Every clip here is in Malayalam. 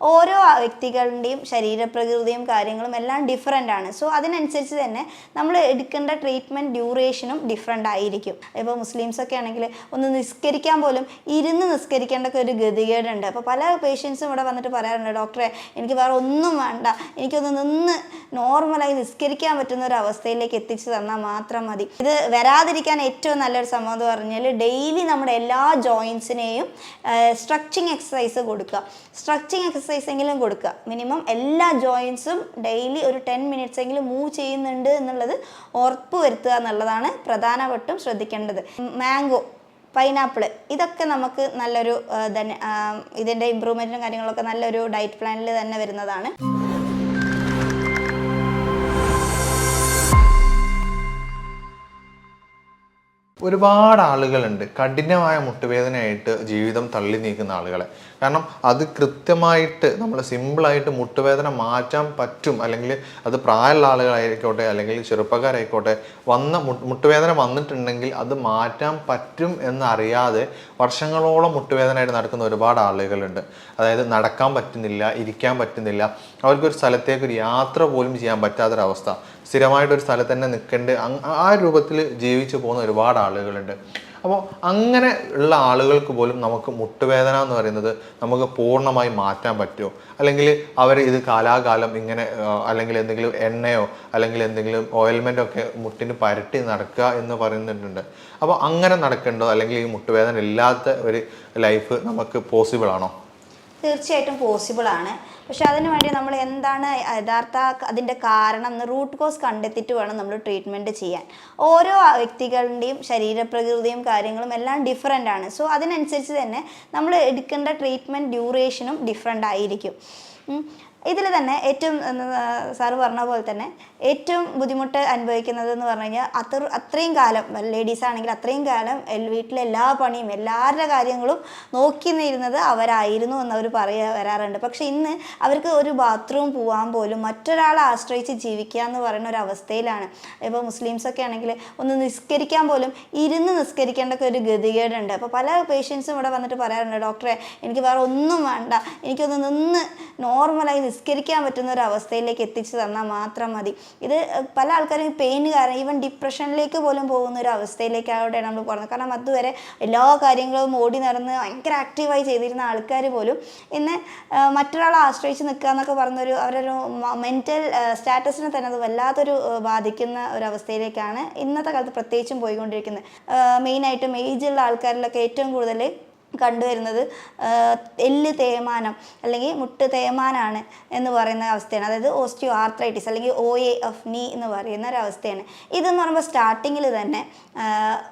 ഓരോ വ്യക്തികളുടെയും ശരീരപ്രകൃതിയും കാര്യങ്ങളും എല്ലാം ഡിഫറെൻ്റ് ആണ്. സോ അതിനനുസരിച്ച് തന്നെ നമ്മൾ എടുക്കേണ്ട ട്രീറ്റ്മെൻറ്റ് ഡ്യൂറേഷനും ഡിഫറെൻ്റ് ആയിരിക്കും. ഇപ്പോൾ മുസ്ലിംസൊക്കെ ആണെങ്കിൽ ഒന്ന് നിസ്കരിക്കാൻ പോലും ഇരുന്ന് നിസ്കരിക്കേണ്ട ഒരു ഗതികേടുണ്ട്. അപ്പോൾ പല പേഷ്യൻസും ഇവിടെ വന്നിട്ട് പറയാറുണ്ട്, ഡോക്ടറെ എനിക്ക് വേറെ ഒന്നും വേണ്ട, എനിക്കൊന്ന് നിന്ന് നോർമലായി നിസ്കരിക്കാൻ പറ്റുന്ന ഒരു അവസ്ഥയിലേക്ക് എത്തിച്ചു തന്നാൽ മാത്രം മതി. ഇത് വരാതിരിക്കാൻ ഏറ്റവും നല്ലൊരു സംഭവം എന്ന് പറഞ്ഞാൽ ഡെയിലി നമ്മുടെ എല്ലാ ജോയിൻസിനെയും സ്ട്രെച്ചിങ് എക്സസൈസ് കൊടുക്കുക. സ്ട്രെച്ചിങ് എക്സസൈസ് എങ്കിലും കൊടുക്കുക. മിനിമം എല്ലാ ജോയിൻസും ഡെയിലി ഒരു 10 മിനിറ്റ്സ് എങ്കിലും മൂവ് ചെയ്യുന്നുണ്ട് എന്നുള്ളത് ഉറപ്പ് വരുത്തുക എന്നുള്ളതാണ് പ്രധാനമായിട്ടും ശ്രദ്ധിക്കേണ്ടത്. മാംഗോ, പൈനാപ്പിൾ, ഇതൊക്കെ നമുക്ക് നല്ലൊരു ഇതിൻ്റെ ഇമ്പ്രൂവ്മെൻറ്റും കാര്യങ്ങളൊക്കെ നല്ലൊരു ഡയറ്റ് പ്ലാനിൽ തന്നെ വരുന്നതാണ്. ഒരുപാട് ആളുകളുണ്ട് കഠിനമായ മുട്ടുവേദനയായിട്ട് ജീവിതം തള്ളി നീക്കുന്ന ആളുകളെ. കാരണം അത് കൃത്യമായിട്ട് നമ്മൾ സിമ്പിളായിട്ട് മുട്ടുവേദന മാറ്റാൻ പറ്റും. അല്ലെങ്കിൽ അത് പ്രായമുള്ള ആളുകളായിക്കോട്ടെ അല്ലെങ്കിൽ ചെറുപ്പക്കാരായിക്കോട്ടെ, മുട്ടുവേദന വന്നിട്ടുണ്ടെങ്കിൽ അത് മാറ്റാൻ പറ്റും എന്നറിയാതെ വർഷങ്ങളോളം മുട്ടുവേദനയായിട്ട് നടക്കുന്ന ഒരുപാട് ആളുകളുണ്ട്. അതായത് നടക്കാൻ പറ്റുന്നില്ല, ഇരിക്കാൻ പറ്റുന്നില്ല, അവർക്കൊരു സ്ഥലത്തേക്ക് ഒരു യാത്ര പോലും ചെയ്യാൻ പറ്റാത്തൊരവസ്ഥ, സ്ഥിരമായിട്ടൊരു സ്ഥലത്ത് തന്നെ നിൽക്കേണ്ട ആ രൂപത്തിൽ ജീവിച്ചു പോകുന്ന ഒരുപാട് ആളുകളുണ്ട്. അപ്പോൾ അങ്ങനെ ഉള്ള ആളുകൾക്ക് പോലും നമുക്ക് മുട്ടുവേദന എന്ന് പറയുന്നത് നമുക്ക് പൂർണ്ണമായി മാറ്റാൻ പറ്റുമോ? അല്ലെങ്കിൽ അവർ ഇത് കാലാകാലം ഇങ്ങനെ അല്ലെങ്കിൽ എന്തെങ്കിലും എണ്ണയോ അല്ലെങ്കിൽ എന്തെങ്കിലും ഓയിൽമെൻ്റോ ഒക്കെ മുട്ടിന് പരട്ടി നടക്കുക എന്ന് പറയുന്നുണ്ട്. അപ്പോൾ അങ്ങനെ നടക്കേണ്ടോ? അല്ലെങ്കിൽ ഈ മുട്ടുവേദന ഇല്ലാത്ത ഒരു ലൈഫ് നമുക്ക് പോസിബിൾ ആണോ? തീർച്ചയായിട്ടും പോസിബിൾ ആണ്. പക്ഷെ അതിന് വേണ്ടി നമ്മൾ എന്താണ് അതിൻ്റെ കാരണം എന്ന് റൂട്ട് കോസ് കണ്ടെത്തിയിട്ട് വേണം നമ്മൾ ട്രീറ്റ്മെൻറ്റ് ചെയ്യാൻ. ഓരോ വ്യക്തികളുടെയും ശരീരപ്രകൃതിയും കാര്യങ്ങളും എല്ലാം ഡിഫറെൻ്റ് ആണ്. സോ അതിനനുസരിച്ച് തന്നെ നമ്മൾ എടുക്കേണ്ട ട്രീറ്റ്മെൻറ്റ് ഡ്യൂറേഷനും ഡിഫറെൻ്റ് ആയിരിക്കും. ഇതിൽ തന്നെ ഏറ്റവും സാറ് പറഞ്ഞ പോലെ തന്നെ ഏറ്റവും ബുദ്ധിമുട്ട് അനുഭവിക്കുന്നത് എന്ന് പറഞ്ഞു കഴിഞ്ഞാൽ അത്രയും കാലം ലേഡീസ് ആണെങ്കിൽ അത്രയും കാലം വീട്ടിലെ എല്ലാ പണിയും എല്ലാവരുടെ കാര്യങ്ങളും നോക്കി നിന്നിരുന്നത് അവരായിരുന്നു എന്നവർ വരാറുണ്ട്. പക്ഷെ ഇന്ന് അവർക്ക് ഒരു ബാത്റൂം പോകാൻ പോലും മറ്റൊരാളെ ആശ്രയിച്ച് ജീവിക്കുക എന്ന് പറയുന്ന ഒരു അവസ്ഥയിലാണ്. ഇപ്പോൾ മുസ്ലിംസൊക്കെ ആണെങ്കിൽ ഒന്ന് നിസ്കരിക്കാൻ പോലും ഇരുന്ന് നിസ്കരിക്കേണ്ട ഒരു ഗതികേടുണ്ട്. അപ്പോൾ പല പേഷ്യൻസും ഇവിടെ വന്നിട്ട് പറയാറുണ്ട്, ഡോക്ടറെ എനിക്ക് വേറെ ഒന്നും വേണ്ട, എനിക്കൊന്ന് നിന്ന് നോർമലായി നിസ്കരിക്കാൻ പറ്റുന്ന ഒരു അവസ്ഥയിലേക്ക് എത്തിച്ചു തന്നാൽ മാത്രം മതി. ഇത് പല ആൾക്കാരും പെയിന് കാരണം ഈവൻ ഡിപ്രഷനിലേക്ക് പോലും പോകുന്ന ഒരു അവസ്ഥയിലേക്കാണ് നമ്മൾ പോകുന്നത്. കാരണം അതുവരെ എല്ലാ കാര്യങ്ങളും ഓടി നടന്ന് ഭയങ്കര ആക്റ്റീവായി ചെയ്തിരുന്ന ആൾക്കാർ പോലും ഇന്ന് മറ്റൊരാളെ ആശ്രയിച്ച് നിൽക്കുക എന്നൊക്കെ പറഞ്ഞൊരു അവരൊരു മെൻ്റൽ സ്റ്റാറ്റസിനെ തന്നെ അത് വല്ലാത്തൊരു ബാധിക്കുന്ന ഒരു അവസ്ഥയിലേക്കാണ് ഇന്നത്തെ കാലത്ത് പ്രത്യേകിച്ചും പോയിക്കൊണ്ടിരിക്കുന്നത്. മെയിനായിട്ടും ഏജുള്ള ആൾക്കാരിലൊക്കെ ഏറ്റവും കൂടുതൽ കണ്ടുവരുന്നത് എല്ല് തേയ്മാനം അല്ലെങ്കിൽ മുട്ട് തേയ്മാനാണ് എന്ന് പറയുന്ന അവസ്ഥയാണ്. അതായത് ഓസ്റ്റിയോ ആർത്രൈറ്റിസ് അല്ലെങ്കിൽ OA ഓഫ് നീ എന്ന് പറയുന്ന ഒരവസ്ഥയാണ്. ഇതെന്ന് പറയുമ്പോൾ സ്റ്റാർട്ടിങ്ങിൽ തന്നെ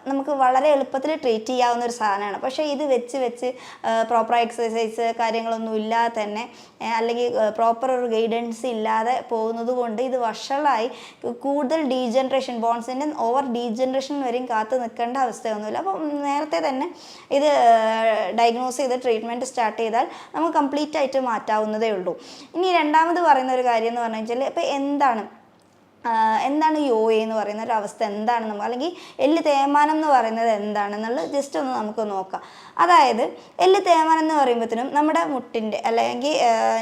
നമുക്ക് വളരെ എളുപ്പത്തിൽ ട്രീറ്റ് ചെയ്യാവുന്ന ഒരു സാധനമാണ്. പക്ഷേ ഇത് വെച്ച് പ്രോപ്പർ എക്സസൈസ് കാര്യങ്ങളൊന്നും ഇല്ലാതെ തന്നെ അല്ലെങ്കിൽ പ്രോപ്പർ ഒരു ഗൈഡൻസ് ഇല്ലാതെ പോകുന്നത് കൊണ്ട് ഇത് വഷളായി കൂടുതൽ ഡീജനറേഷൻ, ബോൺസിൻ്റെ ഓവർ ഡീജനറേഷൻ വരെയും കാത്തു നിൽക്കേണ്ട അവസ്ഥയൊന്നുമില്ല. അപ്പം നേരത്തെ തന്നെ ഇത് ഡയഗ്നോസ് ചെയ്ത് ട്രീറ്റ്മെൻറ്റ് സ്റ്റാർട്ട് ചെയ്താൽ നമുക്ക് കംപ്ലീറ്റ് ആയിട്ട് മാറ്റാവുന്നതേ ഉള്ളൂ. ഇനി രണ്ടാമത് പറയുന്ന ഒരു കാര്യം എന്ന് പറഞ്ഞു വെച്ചാൽ ഇപ്പോൾ എന്താണ് ഈ OA എന്ന് പറയുന്ന ഒരു അവസ്ഥ എന്താണ് നമുക്ക്, അല്ലെങ്കിൽ എല്ല് തേയ്മാനം എന്ന് പറയുന്നത് എന്താണെന്നുള്ളത് ജസ്റ്റ് ഒന്ന് നമുക്ക് നോക്കാം. അതായത് എല്ല് തേയ്മാനം എന്ന് പറയുമ്പോഴത്തേനും നമ്മുടെ മുട്ടിൻ്റെ അല്ലെങ്കിൽ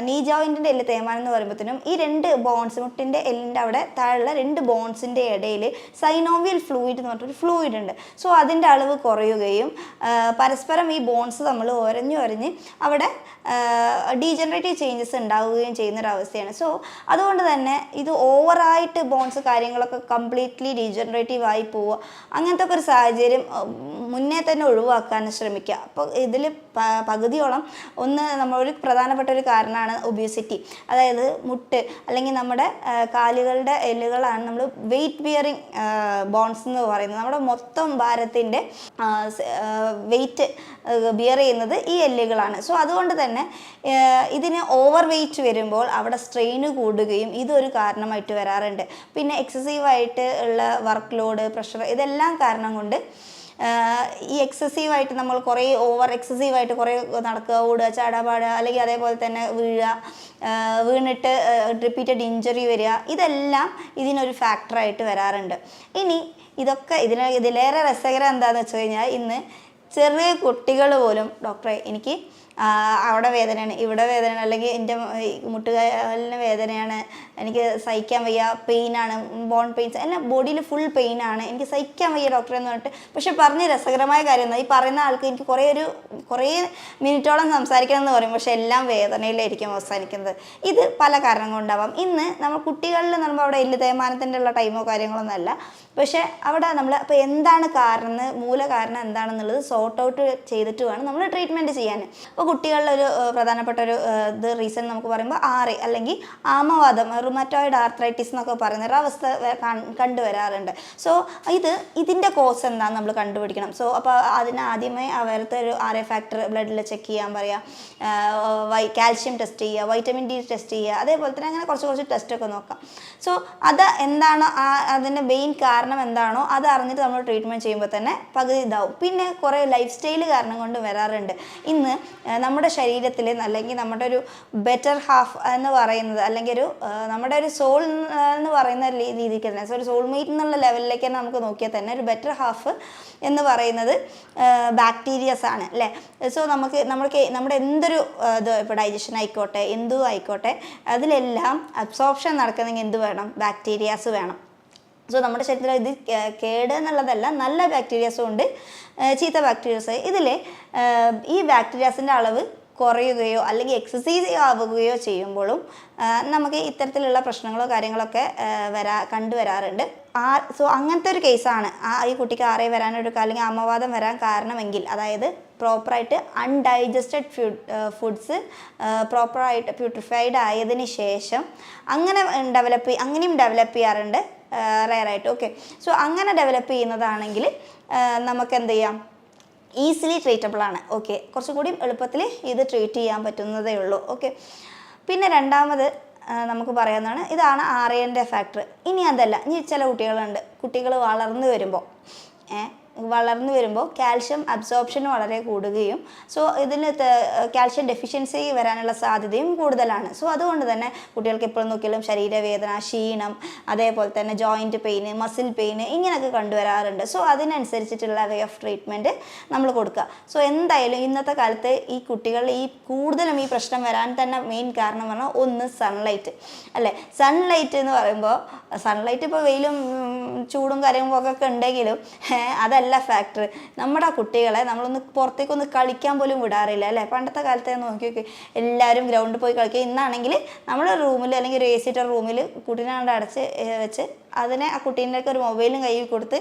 നീ ജോയിൻറ്റിൻ്റെ എല്ല് തേയ്മാനം എന്ന് പറയുമ്പോഴത്തേനും ഈ രണ്ട് ബോൺസ്, മുട്ടിൻ്റെ എല്ലിൻ്റെ അവിടെ താഴെയുള്ള രണ്ട് ബോൺസിൻ്റെ ഇടയിൽ സൈനോവിയൽ ഫ്ലൂയിഡ് എന്ന് പറഞ്ഞിട്ടൊരു ഫ്ലൂയിഡ് ഉണ്ട്. സോ അതിൻ്റെ അളവ് കുറയുകയും പരസ്പരം ഈ ബോൺസ് നമ്മൾ ഒരഞ്ഞ് അവിടെ ഡീജനറേറ്റീവ് ചേഞ്ചസ് ഉണ്ടാവുകയും ചെയ്യുന്നൊരവസ്ഥയാണ്. സോ അതുകൊണ്ട് തന്നെ ഇത് ഓവറായിട്ട് ബോൺസ് കാര്യങ്ങളൊക്കെ കംപ്ലീറ്റ്ലി ഡീജനറേറ്റീവ് ആയി പോവുക, അങ്ങനത്തെ ഒക്കെ ഒരു സാഹചര്യം മുന്നേ തന്നെ ഒഴിവാക്കാൻ ശ്രമിക്കുക. അപ്പോൾ ഇതിൽ പകുതിയോളം നമ്മളൊരു പ്രധാനപ്പെട്ട ഒരു കാരണമാണ് ഒബിയസിറ്റി. അതായത് മുട്ട് അല്ലെങ്കിൽ നമ്മുടെ കാലുകളുടെ എല്ലുകളാണ് നമ്മൾ വെയിറ്റ് ബിയറിങ് ബോൺസ് എന്ന് പറയുന്നത്. നമ്മുടെ മൊത്തം ഭാരത്തിൻ്റെ വെയിറ്റ് ബിയർ ചെയ്യുന്നത് ഈ എല്ലുകളാണ്. സോ അതുകൊണ്ട് തന്നെ ഇതിന് ഓവർ വെയിറ്റ് വരുമ്പോൾ അവിടെ സ്ട്രെയിന് കൂടുകയും ഇതൊരു കാരണമായിട്ട് വരാറുണ്ട്. പിന്നെ എക്സസീവായിട്ട് ഉള്ള വർക്ക് ലോഡ്, പ്രഷർ, ഇതെല്ലാം കാരണം കൊണ്ട് ഈ എക്സസീവായിട്ട് നമ്മൾ കുറേ ഓവർ എക്സസീവായിട്ട് കുറേ നടക്കുക, ഓടുക, ചാടാപാടുക, അല്ലെങ്കിൽ അതേപോലെ തന്നെ വീണിട്ട് റിപ്പീറ്റഡ് ഇഞ്ചറി വരിക, ഇതെല്ലാം ഇതിനൊരു ഫാക്ടറായിട്ട് വരാറുണ്ട്. ഇനി ഇതിലേറെ രസകരം എന്താണെന്ന് വെച്ച് കഴിഞ്ഞാൽ ഇന്ന് ചെറിയ കുട്ടികൾ പോലും ഡോക്ടറെ എനിക്ക് അവിടെ വേദനയാണ്, ഇവിടെ വേദനയാണ്, അല്ലെങ്കിൽ എൻ്റെ മുട്ടുകാലിന് വേദനയാണ്, എനിക്ക് സഹിക്കാൻ വയ്യ, പെയിനാണ്, ബോൺ പെയിൻസ്, എല്ലാം ബോഡിയിൽ ഫുൾ പെയിനാണ്, എനിക്ക് സഹിക്കാൻ വയ്യ ഡോക്ടറെ എന്ന് പറഞ്ഞിട്ട്. പക്ഷെ പറഞ്ഞ രസകരമായ കാര്യം എന്താ, ഈ പറയുന്ന ആൾക്ക് എനിക്ക് കുറേ മിനിറ്റോളം സംസാരിക്കണം എന്ന് പറയും, പക്ഷെ എല്ലാം വേദനയിലായിരിക്കും അവസാനിക്കുന്നത്. ഇത് പല കാരണം കൊണ്ടാവാം. ഇന്ന് നമ്മൾ കുട്ടികളിൽ നമ്മൾ അവിടെ എല്ല് തേയ്മാനത്തിൻ്റെ ഉള്ള ടൈമോ കാര്യങ്ങളൊന്നും അല്ല, പക്ഷെ അവിടെ നമ്മൾ അപ്പോൾ എന്താണ് കാരണം, മൂല കാരണം എന്താണെന്നുള്ളത് സോർട്ട് ഔട്ട് ചെയ്തിട്ട് വേണം നമ്മൾ ട്രീറ്റ്മെൻറ്റ് ചെയ്യാൻ. അപ്പോൾ കുട്ടികളിലൊരു പ്രധാനപ്പെട്ട ഒരു റീസൺ നമുക്ക് പറയുമ്പോൾ അല്ലെങ്കിൽ ആമവാദം, റുമറ്റോയിഡ് ആർത്രൈറ്റിസ് എന്നൊക്കെ പറയുന്ന ഒരു അവസ്ഥ കണ്ടുവരാറുണ്ട്. സോ ഇതിൻ്റെ കോസ് എന്താണെന്ന് നമ്മൾ കണ്ടുപിടിക്കണം. സോ അപ്പോൾ അതിന് ആദ്യമേ അവരുടെ ഒരു RA ഫാക്ടർ ബ്ലഡിൽ ചെക്ക് ചെയ്യാൻ പറയാം, കാൽഷ്യം ടെസ്റ്റ് ചെയ്യുക, വൈറ്റമിൻ D ടെസ്റ്റ് ചെയ്യുക, അതേപോലെ തന്നെ അങ്ങനെ കുറച്ച് ടെസ്റ്റൊക്കെ നോക്കാം. സോ അത് എന്താണോ അതിൻ്റെ മെയിൻ കാരണം എന്താണോ അത് അറിഞ്ഞിട്ട് നമ്മൾ ട്രീറ്റ്മെൻറ്റ് ചെയ്യുമ്പോൾ തന്നെ പകുതി ഇതാവും. പിന്നെ കുറേ ലൈഫ് സ്റ്റൈൽ കാരണം കൊണ്ട് വരാറുണ്ട്. ഇന്ന് നമ്മുടെ ശരീരത്തിൽ അല്ലെങ്കിൽ നമ്മുടെ ഒരു ബെറ്റർ ഹാഫ് എന്ന് പറയുന്നത്, അല്ലെങ്കിൽ നമ്മുടെ ഒരു സോൾ എന്ന് പറയുന്ന രീതിക്ക് തന്നെ, ഒരു സോൾമേറ്റ് എന്നുള്ള ലെവലിലേക്ക് തന്നെ നമുക്ക് നോക്കിയാൽ തന്നെ ഒരു ബെറ്റർ ഹാഫ് എന്ന് പറയുന്നത് ബാക്ടീരിയസ് ആണ് അല്ലേ. സോ നമ്മുടെ എന്തൊരു ഇപ്പോൾ ഡൈജഷൻ ആയിക്കോട്ടെ, എന്തും ആയിക്കോട്ടെ, അതിലെല്ലാം അബ്സോർപ്ഷൻ നടക്കണമെങ്കിൽ എന്ത് വേണം, ബാക്ടീരിയാസ് വേണം. സോ നമ്മുടെ ശരീരത്തിൽ ഇത് കേട് എന്നുള്ളതല്ല, നല്ല ബാക്ടീരിയാസും ഉണ്ട്, ചീത്ത ബാക്ടീരിയാസ്. ഇതിൽ ഈ ബാക്ടീരിയാസിൻ്റെ അളവ് കുറയുകയോ അല്ലെങ്കിൽ എക്സസൈസ് ആവുകയോ ചെയ്യുമ്പോഴും നമുക്ക് ഇത്തരത്തിലുള്ള പ്രശ്നങ്ങളോ കാര്യങ്ങളൊക്കെ കണ്ടുവരാറുണ്ട്. സോ അങ്ങനത്തെ ഒരു കേസാണ് ഈ കുട്ടിക്ക് RA വരാനൊരു അല്ലെങ്കിൽ അമ്മവാദം വരാൻ കാരണമെങ്കിൽ, അതായത് പ്രോപ്പറായിട്ട് അൺഡൈജസ്റ്റഡ് ഫുഡ്സ് പ്രോപ്പറായിട്ട് പ്യൂരിഫൈഡ് ആയതിന് ശേഷം അങ്ങനെയും ഡെവലപ്പ് ചെയ്യാറുണ്ട് റെയറായിട്ട്. ഓക്കെ, സോ അങ്ങനെ ഡെവലപ്പ് ചെയ്യുന്നതാണെങ്കിൽ നമുക്ക് എന്ത് ചെയ്യാം, ഈസിലി ട്രീറ്റബിൾ ആണ്. ഓക്കെ, കുറച്ചുകൂടി എളുപ്പത്തിൽ ഇത് ട്രീറ്റ് ചെയ്യാൻ പറ്റുന്നതേ ഉള്ളൂ. ഓക്കെ, പിന്നെ രണ്ടാമത് നമുക്ക് പറയാവുന്നതാണ്, ഇതാണ് RAൻ്റെ ഫാക്ടർ. ഇനി അതല്ല, ഇനി ചില കുട്ടികൾ വളർന്നു വരുമ്പോൾ കാൽഷ്യം അബ്സോർപ്ഷൻ വളരെ കൂടുകയും, സോ ഇതിന് കാൽഷ്യം ഡെഫിഷ്യൻസി വരാനുള്ള സാധ്യതയും കൂടുതലാണ്. സോ അതുകൊണ്ട് തന്നെ കുട്ടികൾക്ക് എപ്പോഴും നോക്കിയാലും ശരീരവേദന, ക്ഷീണം, അതേപോലെ തന്നെ ജോയിൻറ്റ് പെയിന്, മസിൽ പെയിന് ഇങ്ങനെയൊക്കെ കണ്ടുവരാറുണ്ട്. സോ അതിനനുസരിച്ചിട്ടുള്ള വേ ഓഫ് ട്രീറ്റ്മെൻറ്റ് നമ്മൾ കൊടുക്കുക. സോ എന്തായാലും ഇന്നത്തെ കാലത്ത് ഈ കുട്ടികൾ കൂടുതലും ഈ പ്രശ്നം വരാൻ തന്നെ മെയിൻ കാരണം പറഞ്ഞാൽ ഒന്ന് സൺലൈറ്റ് അല്ലേ. സൺലൈറ്റ് എന്ന് പറയുമ്പോൾ സൺലൈറ്റ് ഇപ്പോൾ വെയിലും ചൂടും കാര്യങ്ങളൊക്കെ ഉണ്ടെങ്കിലും അതല്ല ഫാക്ടർ. നമ്മുടെ കുട്ടികളെ നമ്മളൊന്ന് പുറത്തേക്കൊന്ന് കളിക്കാൻ പോലും വിടാറില്ല അല്ലേ. പണ്ടത്തെ കാലത്തെ നോക്കി എല്ലാവരും ഗ്രൗണ്ടിൽ പോയി കളിക്കുക. ഇന്നാണെങ്കിൽ നമ്മുടെ റൂമിൽ അല്ലെങ്കിൽ ഒരു AC റൂമിൽ കുട്ടീനെ കൊണ്ട് അടച്ച് വെച്ച് ആ കുട്ടീൻ്റെയൊക്കെ ഒരു മൊബൈലും കയ്യിൽ കൊടുത്ത്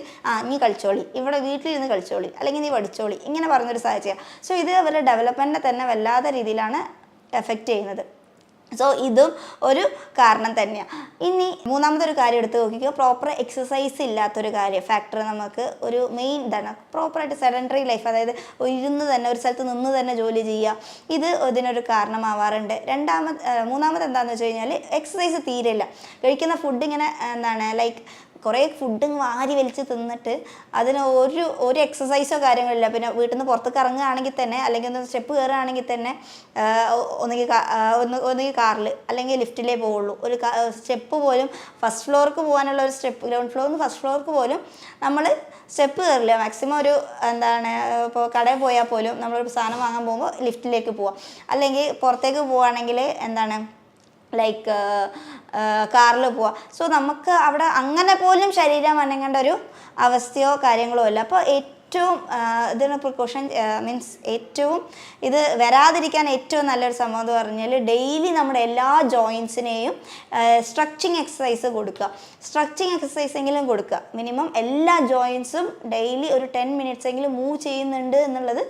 നീ കളിച്ചോളി, ഇവിടെ വീട്ടിലിരുന്ന് കളിച്ചോളി, അല്ലെങ്കിൽ നീ പഠിച്ചോളി, ഇങ്ങനെ പറഞ്ഞൊരു സാഹചര്യം. സോ ഇത് അവരുടെ ഡെവലപ്മെൻറ്റിനെ തന്നെ വല്ലാത്ത രീതിയിലാണ് എഫക്റ്റ് ചെയ്യുന്നത്. സോ ഇതും ഒരു കാരണം തന്നെയാണ്. ഇനി മൂന്നാമതൊരു കാര്യം എടുത്ത് നോക്കിക്കുക, പ്രോപ്പർ എക്സസൈസ് ഇല്ലാത്തൊരു ഫാക്ടർ നമുക്ക് ഒരു മെയിൻ ഇതാണ്. പ്രോപ്പറായിട്ട് സെഡൻറ്ററി ലൈഫ്, അതായത് ഒരു സ്ഥലത്ത് നിന്ന് തന്നെ ജോലി ചെയ്യുക, ഇതിനൊരു കാരണമാവാറുണ്ട്. മൂന്നാമത് എന്താണെന്ന് വെച്ച് കഴിഞ്ഞാൽ എക്സസൈസ് തീരെയില്ല. കഴിക്കുന്ന ഫുഡ് ഇങ്ങനെ ലൈക്ക് കുറേ ഫുഡ് വാരി വലിച്ച് തിന്നിട്ട് അതിന് ഒരു എക്സസൈസോ കാര്യങ്ങളില്ല. പിന്നെ വീട്ടിൽ നിന്ന് പുറത്തേക്ക് ഇറങ്ങുകയാണെങ്കിൽ തന്നെ, അല്ലെങ്കിൽ ഒന്ന് സ്റ്റെപ്പ് കയറുകയാണെങ്കിൽ തന്നെ ഒന്നുകിൽ കാറിൽ അല്ലെങ്കിൽ ലിഫ്റ്റിലേ പോവുള്ളൂ. ഒരു സ്റ്റെപ്പ് പോലും ഫസ്റ്റ് ഫ്ലോർക്ക് പോകാനുള്ള ഒരു ഗ്രൗണ്ട് ഫ്ലോറിൽ നിന്ന് ഫസ്റ്റ് ഫ്ലോർക്ക് പോലും നമ്മൾ സ്റ്റെപ്പ് കയറില്ല. മാക്സിമം ഇപ്പോൾ കടയിൽ പോയാൽ പോലും നമ്മളൊരു സാധനം വാങ്ങാൻ പോകുമ്പോൾ ലിഫ്റ്റിലേക്ക് പോവാം. അല്ലെങ്കിൽ പുറത്തേക്ക് പോവുകയാണെങ്കിൽ ലൈക്ക് കാറിൽ പോവാം. സോ നമുക്ക് അവിടെ അങ്ങനെ പോലും ശരീരം അനങ്ങേണ്ട ഒരു അവസ്ഥയോ കാര്യങ്ങളോ ഇല്ല. അപ്പോൾ ഏറ്റവും ഇതിന് പ്രിക്കോഷൻ ഏറ്റവും ഇത് വരാതിരിക്കാൻ ഏറ്റവും നല്ലൊരു സംഭവം എന്ന് പറഞ്ഞാൽ ഡെയിലി നമ്മുടെ എല്ലാ ജോയിൻസിനെയും സ്ട്രെച്ചിങ് എക്സസൈസ് കൊടുക്കുക. സ്ട്രെച്ചിങ് എക്സസൈസ് എങ്കിലും കൊടുക്കുക. മിനിമം എല്ലാ ജോയിൻസും ഡെയിലി ഒരു 10 മിനിറ്റ്സ് എങ്കിലും മൂവ് ചെയ്യുന്നുണ്ട് എന്നുള്ളത്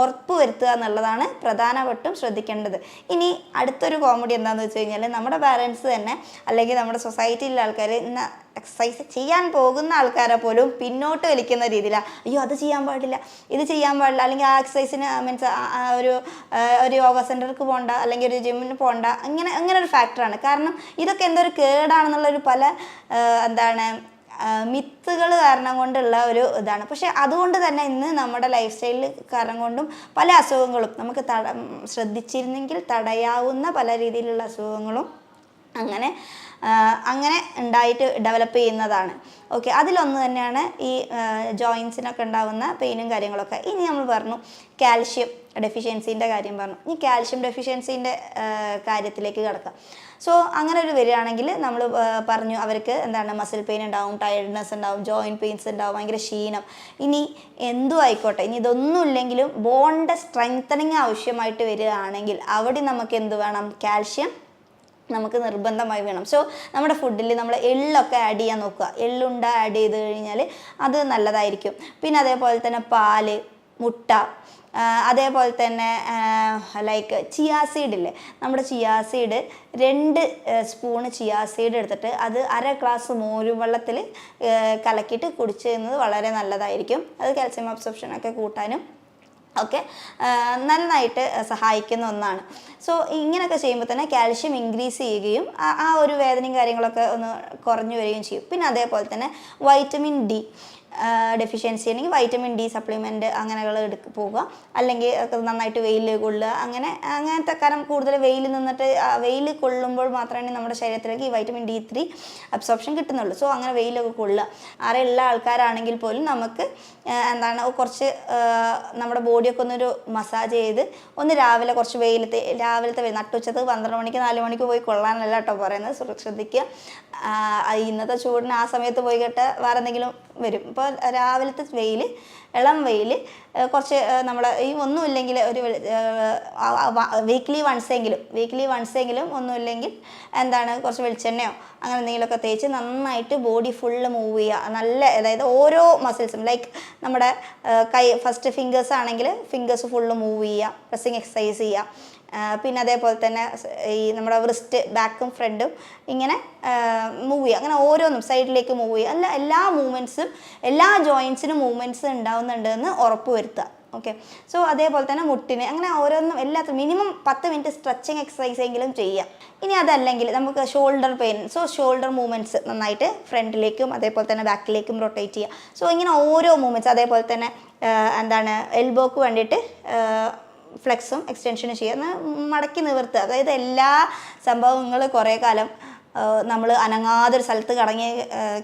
ഉറപ്പ് വരുത്തുക എന്നുള്ളതാണ് പ്രധാനമായിട്ടും ശ്രദ്ധിക്കേണ്ടത്. ഇനി അടുത്തൊരു കോമഡി എന്താണെന്ന് വെച്ച് കഴിഞ്ഞാൽ, നമ്മുടെ പാരൻസ് തന്നെ അല്ലെങ്കിൽ നമ്മുടെ സൊസൈറ്റിയിലെ ആൾക്കാർ എക്സസൈസ് ചെയ്യാൻ പോകുന്ന ആൾക്കാരെ പോലും പിന്നോട്ട് വലിക്കുന്ന രീതിയിലാണ്. അയ്യോ അത് ചെയ്യാൻ പാടില്ല, ഇത് ചെയ്യാൻ പാടില്ല, അല്ലെങ്കിൽ ആ എക്സസൈസിന് ഒരു യോഗ സെൻറ്റർക്ക് പോകണ്ട, അല്ലെങ്കിൽ ഒരു ജിമ്മിന് പോകണ്ട, അങ്ങനെ ഒരു ഫാക്ടറാണ്. കാരണം ഇതൊക്കെ എന്തൊരു കേടാണെന്നുള്ളൊരു പല മിത്തുകൾ കാരണം കൊണ്ടുള്ള ഒരു ഇതാണ്. പക്ഷെ അതുകൊണ്ട് തന്നെ ഇന്ന് നമ്മുടെ ലൈഫ് സ്റ്റൈലിൽ കാരണം കൊണ്ടും പല അസുഖങ്ങളും നമുക്ക് ശ്രദ്ധിച്ചിരുന്നെങ്കിൽ തടയാവുന്ന പല രീതിയിലുള്ള അസുഖങ്ങളും അങ്ങനെ ഉണ്ടായിട്ട് ഡെവലപ്പ് ചെയ്യുന്നതാണ്. ഓക്കെ, അതിലൊന്ന് തന്നെയാണ് ഈ ജോയിൻസിനൊക്കെ ഉണ്ടാകുന്ന പെയിനും കാര്യങ്ങളൊക്കെ. ഇനി നമ്മൾ പറഞ്ഞു ഡെഫിഷ്യൻസീൻ്റെ കാര്യം പറഞ്ഞു. ഇനി കാൽഷ്യം ഡെഫിഷ്യൻസീൻ്റെ കാര്യത്തിലേക്ക് കിടക്കാം. സോ അങ്ങനെ ഒരു വരികയാണെങ്കിൽ നമ്മൾ പറഞ്ഞു അവർക്ക് എന്താണ് മസിൽ പെയിൻ ഉണ്ടാവും, ടയർഡ്നെസ് ഉണ്ടാവും, ജോയിൻറ്റ് പെയിൻസ് ഉണ്ടാവും, ഭയങ്കര ക്ഷീണം. ഇനി എന്തും ആയിക്കോട്ടെ, ഇനി ഇതൊന്നും ഇല്ലെങ്കിലും ബോണിൻ്റെ സ്ട്രെങ്തനിങ് ആവശ്യമായിട്ട് വരികയാണെങ്കിൽ അവിടെ നമുക്ക് എന്ത് വേണം? കാൽഷ്യം നമുക്ക് നിർബന്ധമായി വേണം. സോ നമ്മുടെ ഫുഡിൽ നമ്മൾ എള്ളൊക്കെ ആഡ് ചെയ്യാൻ നോക്കുക. എള്ളുണ്ട ആഡ് ചെയ്ത് കഴിഞ്ഞാൽ അത് നല്ലതായിരിക്കും. പിന്നെ അതേപോലെ തന്നെ പാല്, മുട്ട, അതേപോലെ തന്നെ ലൈക്ക് ചിയാ സീഡ് ഇല്ലേ, നമ്മുടെ chia seed 2 spoon chia seed എടുത്തിട്ട് അത് 1/2 ഗ്ലാസ് മോരും വെള്ളത്തിൽ കലക്കിയിട്ട് കുടിച്ചു ചെയ്യുന്നത് വളരെ നല്ലതായിരിക്കും. അത് കാൽസ്യം അബ്സോർപ്ഷനൊക്കെ കൂട്ടാനും ഒക്കെ നന്നായിട്ട് സഹായിക്കുന്ന ഒന്നാണ്. സോ ഇങ്ങനെയൊക്കെ ചെയ്യുമ്പോൾ തന്നെ കാൽഷ്യം ഇൻക്രീസ് ചെയ്യുകയും ആ ഒരു വേദനയും കാര്യങ്ങളൊക്കെ ഒന്ന് കുറഞ്ഞു വരികയും ചെയ്യും. പിന്നെ അതേപോലെ തന്നെ വൈറ്റമിൻ ഡി ഡെഫിഷ്യൻസി ആണെങ്കിൽ വൈറ്റമിൻ ഡി സപ്ലിമെൻറ്റ് അങ്ങനെകൾ പോകുക, അല്ലെങ്കിൽ നന്നായിട്ട് വെയിൽ കൊള്ളുക. അങ്ങനത്തെ കാരണം കൂടുതൽ വെയിൽ നിന്നിട്ട് വെയിൽ കൊള്ളുമ്പോൾ മാത്രമേ നമ്മുടെ ശരീരത്തിലേക്ക് ഈ വൈറ്റമിൻ D3 അബ്സോർപ്ഷൻ കിട്ടുന്നുള്ളൂ. സോ അങ്ങനെ വെയിലൊക്കെ കൊള്ളുക. ആരെയുള്ള ആൾക്കാരാണെങ്കിൽ പോലും നമുക്ക് എന്താണ് കുറച്ച് നമ്മുടെ ബോഡിയൊക്കെ ഒന്നൊരു മസാജ് ചെയ്ത് ഒന്ന് രാവിലെ കുറച്ച് രാവിലത്തെ നട്ടുച്ചത് 12 മണിക്ക് 4 മണിക്ക് പോയി കൊള്ളാനല്ല കേട്ടോ പറയുന്നത്, ശ്രദ്ധിക്കുക. ഇന്നത്തെ ചൂടിന് ആ സമയത്ത് പോയി കേട്ട് വേറെ എന്തെങ്കിലും വരും. ഇപ്പോൾ രാവിലത്തെ വെയിൽ, ഇളം വെയിൽ കുറച്ച് നമ്മൾ ഈ ഒന്നുമില്ലെങ്കിൽ ഒരു വീക്ക്ലി വൺസെങ്കിലും ഒന്നുമില്ലെങ്കിൽ എന്താണ് കുറച്ച് വെളിച്ചെണ്ണയോ അങ്ങനെ എന്തെങ്കിലുമൊക്കെ തേച്ച് നന്നായിട്ട് ബോഡി ഫുള്ള് മൂവ് ചെയ്യുക. അതായത് ഓരോ മസിൽസും ലൈക്ക് നമ്മുടെ കൈ ഫസ്റ്റ് ഫിംഗേഴ്സ് ആണെങ്കിൽ ഫിംഗേഴ്സ് ഫുള്ള് മൂവ് ചെയ്യുക, പ്രസ്സിങ് എക്സസൈസ് ചെയ്യുക. പിന്നെ അതേപോലെ തന്നെ ഈ നമ്മുടെ റിസ്റ്റ് ബാക്കും ഫ്രണ്ടും ഇങ്ങനെ മൂവ് ചെയ്യുക. അങ്ങനെ ഓരോന്നും സൈഡിലേക്ക് മൂവ് ചെയ്യുക. എല്ലാ മൂവ്മെൻറ്റ്സും എല്ലാ ജോയിൻസിനും മൂവ്മെൻറ്റ്സ് ഉണ്ടാവുന്നുണ്ട് എന്ന് ഉറപ്പ് വരുത്തുക. ഓക്കെ. സോ അതേപോലെ തന്നെ മുട്ടിന് അങ്ങനെ ഓരോന്നും എല്ലാത്തിനും മിനിമം 10 മിനിറ്റ് സ്ട്രെച്ചിങ് എക്സസൈസ് എങ്കിലും ചെയ്യുക. ഇനി അതല്ലെങ്കിൽ നമുക്ക് shoulder pain, so shoulder movements നന്നായിട്ട് ഫ്രണ്ടിലേക്കും അതേപോലെ തന്നെ ബാക്കിലേക്കും റൊട്ടേറ്റ് ചെയ്യുക. സോ ഇങ്ങനെ ഓരോ മൂവ്മെൻറ്റ്സ്, അതേപോലെ തന്നെ എന്താണ് എൽബോക്ക് വേണ്ടിയിട്ട് ഫ്ലെക്സും എക്സ്റ്റൻഷനും ചെയ്യുക, മടക്കി നിവർത്തുക. അതായത് എല്ലാ സംഭവങ്ങൾ കുറേ കാലം നമ്മൾ അനങ്ങാതൊരു സ്ഥലത്ത്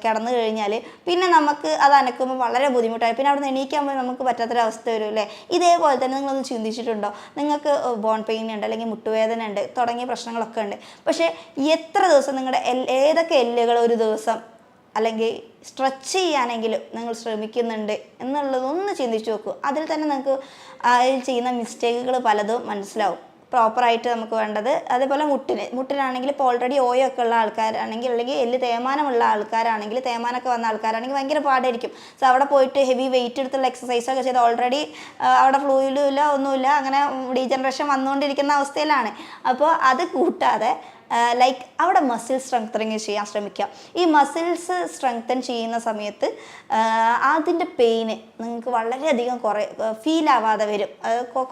കിടന്നു കഴിഞ്ഞാൽ പിന്നെ നമുക്ക് അത് അനക്കുമ്പോൾ വളരെ ബുദ്ധിമുട്ടായി, പിന്നെ അവിടെ നിന്ന് എണീക്കാൻ നമുക്ക് പറ്റാത്തൊരവസ്ഥ വരും അല്ലേ. ഇതേപോലെ തന്നെ നിങ്ങളൊന്ന് ചിന്തിച്ചിട്ടുണ്ടോ? നിങ്ങൾക്ക് ബോൺ പെയിൻ ഉണ്ട്, അല്ലെങ്കിൽ മുട്ടുവേദന ഉണ്ട്, തുടങ്ങിയ പ്രശ്നങ്ങളൊക്കെ ഉണ്ട്. പക്ഷേ എത്ര ദിവസം നിങ്ങളുടെ ഏതൊക്കെ എല്ലുകൾ ഒരു ദിവസം അല്ലെങ്കിൽ സ്ട്രെച്ച് ചെയ്യാനെങ്കിലും നിങ്ങൾ ശ്രമിക്കുന്നുണ്ട് എന്നുള്ളതൊന്ന് ചിന്തിച്ച് നോക്കൂ. അതിൽ തന്നെ നിങ്ങൾക്ക് അതിൽ ചെയ്യുന്ന മിസ്റ്റേക്കുകൾ പലതും മനസ്സിലാവും. പ്രോപ്പറായിട്ട് നമുക്ക് വേണ്ടത് അതേപോലെ മുട്ടിനാണെങ്കിൽ ഇപ്പോൾ ഓൾറെഡി ഓയൊക്കെ ഉള്ള ആൾക്കാരാണെങ്കിൽ, അല്ലെങ്കിൽ എല്ല് തേയ്മാനമുള്ള ആൾക്കാരാണെങ്കിൽ, തേയ്മാനമൊക്കെ വന്ന ആൾക്കാരാണെങ്കിൽ ഭയങ്കര പാടായിരിക്കും. സോ അവിടെ പോയിട്ട് ഹെവി വെയിറ്റ് എടുത്തുള്ള എക്സസൈസൊക്കെ ചെയ്ത് ഓൾറെഡി അവിടെ ഫ്ലൂയിലും ഇല്ല, ഒന്നുമില്ല, അങ്ങനെ ഡീജനറേഷൻ വന്നുകൊണ്ടിരിക്കുന്ന അവസ്ഥയിലാണ്. അപ്പോൾ അത് കൂട്ടാതെ ലൈക്ക് അവിടെ മസിൽ സ്ട്രെങ്തനിങ് ചെയ്യാൻ ശ്രമിക്കുക. ഈ മസിൽസ് സ്ട്രെങ്തൻ ചെയ്യുന്ന സമയത്ത് അതിൻ്റെ പെയിന് നിങ്ങൾക്ക് വളരെയധികം ഫീൽ ആവാതെ വരും,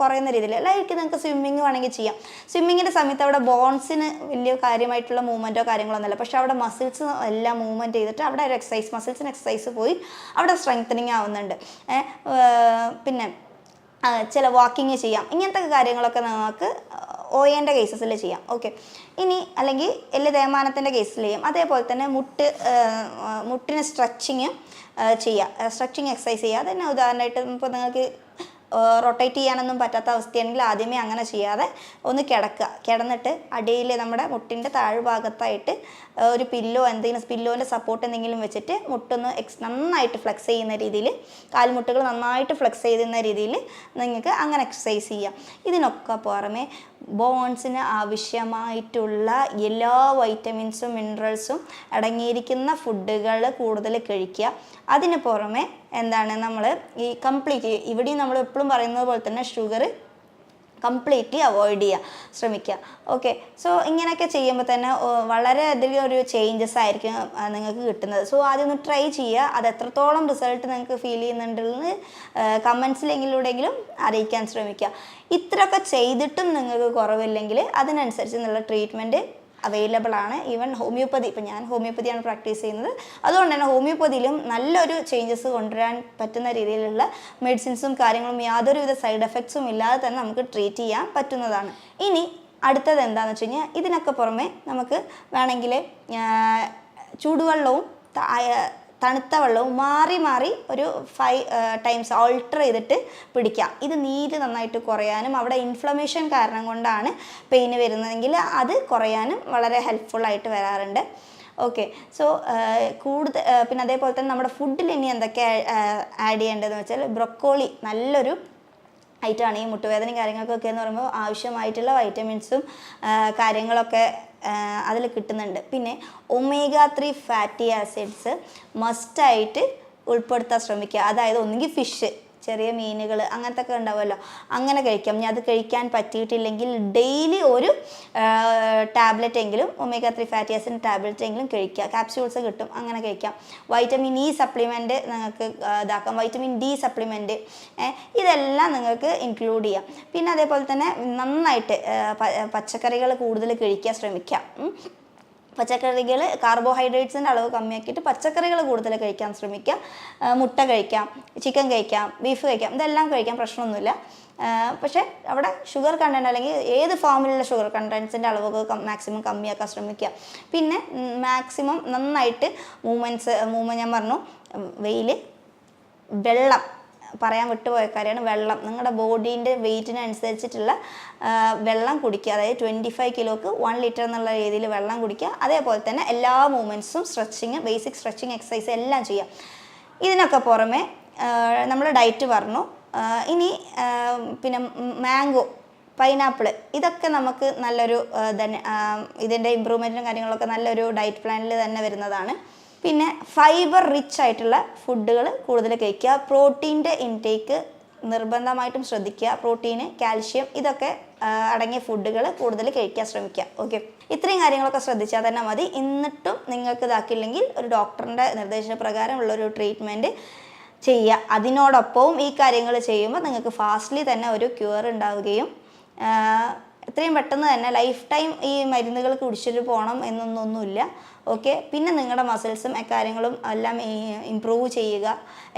കുറയുന്ന രീതിയിൽ. ലൈക്ക് നിങ്ങൾക്ക് സ്വിമ്മിങ് വേണമെങ്കിൽ ചെയ്യാം. സ്വിമ്മിങ്ങിൻ്റെ സമയത്ത് അവിടെ ബോൺസിന് വലിയ കാര്യമായിട്ടുള്ള മൂവ്മെൻറ്റോ കാര്യങ്ങളൊന്നുമില്ല, പക്ഷേ അവിടെ മസിൽസ് എല്ലാം മൂവ്മെൻറ്റ് ചെയ്തിട്ട് അവിടെ ഒരു എക്സസൈസ്, മസിൽസിന് എക്സസൈസ് പോയി അവിടെ സ്ട്രെങ്തനിങ് ആവുന്നുണ്ട്. പിന്നെ ചില വാക്കിങ് ചെയ്യാം. ഇങ്ങനത്തെ കാര്യങ്ങളൊക്കെ നമുക്ക് ഓയേൻ്റെ കേസസിൽ ചെയ്യാം. ഓക്കെ. ഇനി അല്ലെങ്കിൽ എല്ല് തേയ്മാനത്തിൻ്റെ കേസിൽ ചെയ്യാം. അതേപോലെ തന്നെ മുട്ടിന് സ്ട്രെച്ചിങ് ചെയ്യുക, സ്ട്രെച്ചിങ് എക്സസൈസ് ചെയ്യുക. അതന്നെ ഉദാഹരണമായിട്ട് ഇപ്പോൾ നിങ്ങൾക്ക് റൊട്ടേറ്റ് ചെയ്യാനൊന്നും പറ്റാത്ത അവസ്ഥയാണെങ്കിൽ ആദ്യമേ അങ്ങനെ ചെയ്യാതെ ഒന്ന് കിടന്നിട്ട് അടിയിൽ നമ്മുടെ മുട്ടിൻ്റെ താഴ്ഭാഗത്തായിട്ട് ഒരു പില്ലോൻ്റെ സപ്പോർട്ട് എന്തെങ്കിലും വെച്ചിട്ട് മുട്ടൊന്ന് നന്നായിട്ട് ഫ്ലെക്സ് ചെയ്യുന്ന രീതിയിൽ, കാൽമുട്ടുകൾ നന്നായിട്ട് ഫ്ലെക്സ് ചെയ്യുന്ന രീതിയിൽ നിങ്ങൾക്ക് അങ്ങനെ എക്സസൈസ് ചെയ്യാം. ഇതിനൊക്കെ പുറമെ ബോൺസിന് ആവശ്യമായിട്ടുള്ള എല്ലാ വൈറ്റമിൻസും മിനറൽസും അടങ്ങിയിരിക്കുന്ന ഫുഡുകൾ കൂടുതൽ കഴിക്കുക. അതിന് പുറമെ എന്താണ് നമ്മൾ ഈ കംപ്ലീറ്റ് ഇവിടെയും നമ്മൾ എപ്പോഴും പറയുന്നത് പോലെ തന്നെ ഷുഗർ കംപ്ലീറ്റ്ലി അവോയ്ഡ് ചെയ്യുക ശ്രമിക്കുക. ഓക്കെ. സോ ഇങ്ങനെയൊക്കെ ചെയ്യുമ്പോൾ തന്നെ വളരെയധികം ഒരു ചേഞ്ചസ് ആയിരിക്കും നിങ്ങൾക്ക് കിട്ടുന്നത്. സോ ആദ്യം ഒന്ന് ട്രൈ ചെയ്യുക. അത് എത്രത്തോളം റിസൾട്ട് നിങ്ങൾക്ക് ഫീൽ ചെയ്യുന്നുണ്ടെന്ന് കമൻസിലെങ്കിലൂടെങ്കിലും അറിയിക്കാൻ ശ്രമിക്കുക. ഇത്രയൊക്കെ ചെയ്തിട്ടും നിങ്ങൾക്ക് കുറവില്ലെങ്കിൽ അതിനനുസരിച്ച് നല്ല ട്രീറ്റ്മെൻറ്റ് അവൈലബിൾ ആണ്. ഈവൻ ഹോമിയോപ്പതി, ഇപ്പം ഞാൻ ഹോമിയോപ്പതിയാണ് പ്രാക്ടീസ് ചെയ്യുന്നത്, അതുകൊണ്ട് തന്നെ ഹോമിയോപ്പതിയിലും നല്ലൊരു ചേഞ്ചസ് കൊണ്ടുവരാൻ പറ്റുന്ന രീതിയിലുള്ള മെഡിസിൻസും കാര്യങ്ങളും യാതൊരുവിധ സൈഡ് എഫക്ട്സും ഇല്ലാതെ തന്നെ നമുക്ക് ട്രീറ്റ് ചെയ്യാൻ പറ്റുന്നതാണ്. ഇനി അടുത്തത് എന്താണെന്ന് വെച്ച് കഴിഞ്ഞാൽ ഇതിനൊക്കെ പുറമെ നമുക്ക് വേണമെങ്കിൽ ചൂടുവെള്ളവും തണുത്ത വെള്ളവും മാറി മാറി ഒരു 5 ടൈംസ് ഓൾട്ടർ ചെയ്തിട്ട് പിടിക്കാം. ഇത് നീര് നന്നായിട്ട് കുറയാനും അവിടെ ഇൻഫ്ലമേഷൻ കാരണം കൊണ്ടാണ് പെയിന് വരുന്നതെങ്കിൽ അത് കുറയാനും വളരെ ഹെൽപ്ഫുള്ളായിട്ട് വരാറുണ്ട്. ഓക്കെ, സോ കൂടുതൽ പിന്നെ അതേപോലെ തന്നെ നമ്മുടെ ഫുഡിൽ ഇനി എന്തൊക്കെ ആഡ് ചെയ്യേണ്ടതെന്ന് വെച്ചാൽ ബ്രൊക്കോളി നല്ലൊരു ഐറ്റമാണ്. ഈ മുട്ടുവേദനയും കാര്യങ്ങൾക്കൊക്കെ എന്ന് പറയുമ്പോൾ ആവശ്യമായിട്ടുള്ള വൈറ്റമിൻസും കാര്യങ്ങളൊക്കെ അതിൽ കിട്ടുന്നുണ്ട്. പിന്നെ ഒമേഗ 3 ഫാറ്റി ആസിഡ്സ് മസ്റ്റായിട്ട് ഉൾപ്പെടുത്താൻ ശ്രമിക്കുക. അതായത് ഒന്നുകിൽ ഫിഷ്, ചെറിയ മീനുകൾ അങ്ങനത്തെ ഒക്കെ ഉണ്ടാവുമല്ലോ, അങ്ങനെ കഴിക്കാം. ഇനി അത് കഴിക്കാൻ പറ്റിയിട്ടില്ലെങ്കിൽ ഡെയിലി ഒരു ടാബ്ലറ്റ് എങ്കിലും ഒമേഗ 3 ഫാറ്റി ആസിഡ് ടാബ്ലറ്റ് എങ്കിലും കഴിക്കുക. ക്യാപ്സ്യൂൾസ് കിട്ടും, അങ്ങനെ കഴിക്കാം. വൈറ്റമിൻ ഇ സപ്ലിമെൻറ്റ് നിങ്ങൾക്ക് ഇതാക്കാം. വൈറ്റമിൻ ഡി സപ്ലിമെൻറ്റ്, ഇതെല്ലാം നിങ്ങൾക്ക് ഇൻക്ലൂഡ് ചെയ്യാം. പിന്നെ അതേപോലെ തന്നെ നന്നായിട്ട് പച്ചക്കറികൾ കൂടുതൽ കഴിക്കാൻ ശ്രമിക്കാം. പച്ചക്കറികൾ കാർബോഹൈഡ്രേറ്റ്സിൻ്റെ അളവ് കമ്മിയാക്കിയിട്ട് പച്ചക്കറികൾ കൂടുതൽ കഴിക്കാൻ ശ്രമിക്കുക. മുട്ട കഴിക്കാം, ചിക്കൻ കഴിക്കാം, ബീഫ് കഴിക്കാം, ഇതെല്ലാം കഴിക്കാം, പ്രശ്നമൊന്നുമില്ല. പക്ഷേ അവിടെ ഷുഗർ കണ്ടൻറ്റ് അല്ലെങ്കിൽ ഏത് ഫോമിലുള്ള ഷുഗർ കണ്ടൻസിൻ്റെ അളവൊക്കെ മാക്സിമം കമ്മിയാക്കാൻ ശ്രമിക്കുക. പിന്നെ മാക്സിമം നന്നായിട്ട് മൂവ്മെൻറ്റ് ഞാൻ പറഞ്ഞു, വെയിൽ, വെള്ളം പറയാൻ വിട്ടുപോയ കാര്യമാണ് വെള്ളം. നിങ്ങളുടെ ബോഡീൻ്റെ വെയ്റ്റിനനുസരിച്ചിട്ടുള്ള വെള്ളം കുടിക്കുക. അതായത് 25 കിലോക്ക് 1 ലിറ്റർ എന്നുള്ള രീതിയിൽ വെള്ളം കുടിക്കുക. അതേപോലെ തന്നെ എല്ലാ മൂവ്മെൻറ്റ്സും സ്ട്രെച്ചിങ്, ബേസിക് സ്ട്രെച്ചിങ് എക്സസൈസ് എല്ലാം ചെയ്യാം. ഇതിനൊക്കെ പുറമെ നമ്മൾ ഡയറ്റ് പറഞ്ഞു. ഇനി പിന്നെ മാംഗോ, പൈനാപ്പിൾ, ഇതൊക്കെ നമുക്ക് നല്ലൊരു തന്നെ ഇതിൻ്റെ ഇമ്പ്രൂവ്മെൻറ്റിനും കാര്യങ്ങളൊക്കെ നല്ലൊരു ഡയറ്റ് പ്ലാനിൽ തന്നെ വരുന്നതാണ്. പിന്നെ ഫൈബർ റിച്ച് ആയിട്ടുള്ള ഫുഡുകൾ കൂടുതൽ കഴിക്കുക. പ്രോട്ടീൻ്റെ ഇൻടേക്ക് നിർബന്ധമായിട്ടും ശ്രദ്ധിക്കുക. പ്രോട്ടീന്, കാൽഷ്യം ഇതൊക്കെ അടങ്ങിയ ഫുഡുകൾ കൂടുതൽ കഴിക്കാൻ ശ്രമിക്കുക. ഓക്കെ, ഇത്രയും കാര്യങ്ങളൊക്കെ ശ്രദ്ധിച്ചാൽ തന്നെ മതി. എന്നിട്ടും നിങ്ങൾക്ക് ഇതാക്കില്ലെങ്കിൽ ഒരു ഡോക്ടറിൻ്റെ നിർദ്ദേശപ്രകാരമുള്ളൊരു ട്രീറ്റ്മെൻറ്റ് ചെയ്യുക. അതിനോടൊപ്പവും ഈ കാര്യങ്ങൾ ചെയ്യുമ്പോൾ നിങ്ങൾക്ക് ഫാസ്റ്റ്ലി തന്നെ ഒരു ക്യൂർ ഉണ്ടാവുകയും എത്രയും പെട്ടെന്ന് തന്നെ ലൈഫ് ടൈം ഈ മരുന്നുകൾ കുടിച്ചിട്ട് പോകണം എന്നൊന്നുമില്ല. ഓക്കെ, പിന്നെ നിങ്ങളുടെ മസിൽസും കാര്യങ്ങളും എല്ലാം ഇമ്പ്രൂവ് ചെയ്യുക.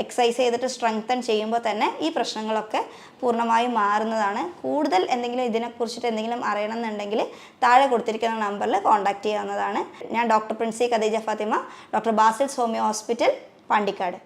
എക്സസൈസ് ചെയ്തിട്ട് സ്ട്രെങ്തൻ ചെയ്യുമ്പോൾ തന്നെ ഈ പ്രശ്നങ്ങളൊക്കെ പൂർണ്ണമായും മാറുന്നതാണ്. കൂടുതൽ എന്തെങ്കിലും ഇതിനെക്കുറിച്ചിട്ട് എന്തെങ്കിലും അറിയണമെന്നുണ്ടെങ്കിൽ താഴെ കൊടുത്തിരിക്കുന്ന നമ്പറിൽ കോൺടാക്റ്റ് ചെയ്യാവുന്നതാണ്. ഞാൻ doctor Princy Khadeeja Fathima, doctor Basil's homeo hospital, Pandikkad.